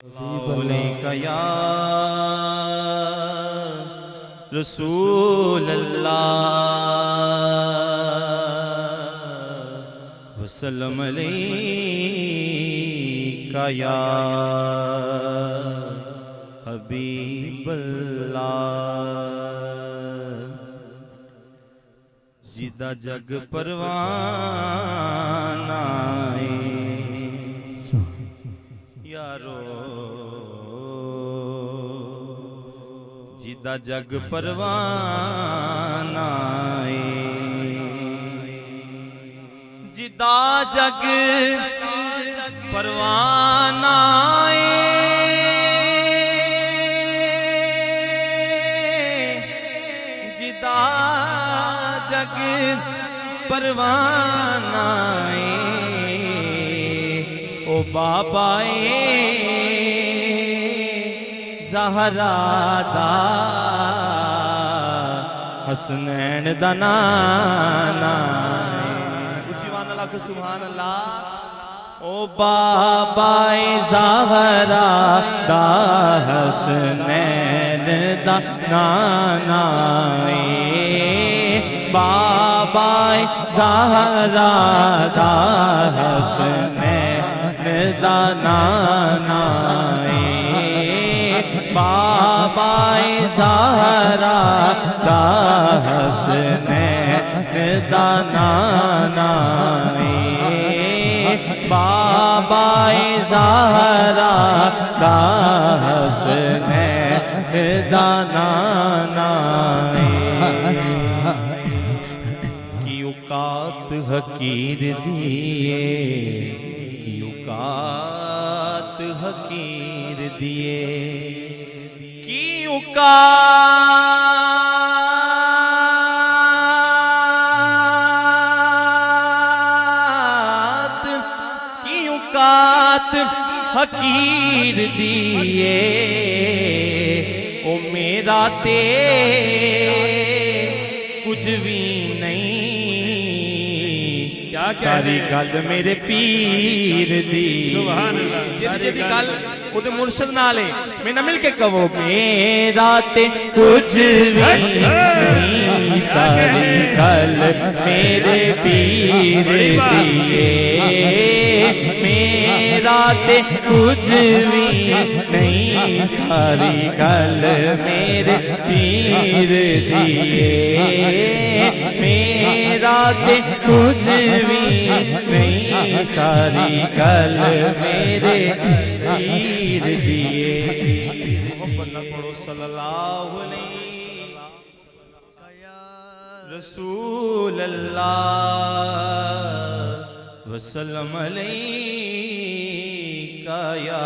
या रसूल अल्लाह वसल्लम अलैका या हबीब अल्लाह। जिदा जग परवाना यारो जिदा जग परवाना जिदा जग परवाना जिदा जग परवाना ओ बाबाए ज़हरा दा हसनैन दा नाना। उची वान अल्लाह को सुभान अल्लाह। ओ बाबाए ज़हरा दा हसनैन दा नाना बाबाए ज़हरा दा हसनैन दा नाना बाबाए ज़हरा दा हसनैन दा नाना बाबाए ज़हरा दा हसनैन दा नाना। की औकात हकीर दिए की औकात हकीर दिए की औकात हकीर दिए ओ मेरा ते कुछ भी नहीं क्या सारी गल मेरे पीर दी। सुभान अल्लाह। जिदी गल उदे मुर्शिद नाल है मैं ना मिल के कहो मेरा ते कुछ भी नहीं सारी गल मेरे पीर दिए मेरा ते कुछ भी नहीं सारी गल मेरे पीर दिए मेरा ते कुछ भी नहीं सारी गल मेरे पीर दिए। मोहब्बत न पढ़ो सल्लल्लाहु अलैहि रसूल अल्लाह वसल्लम अलैका या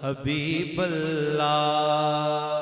हबीब अल्लाह।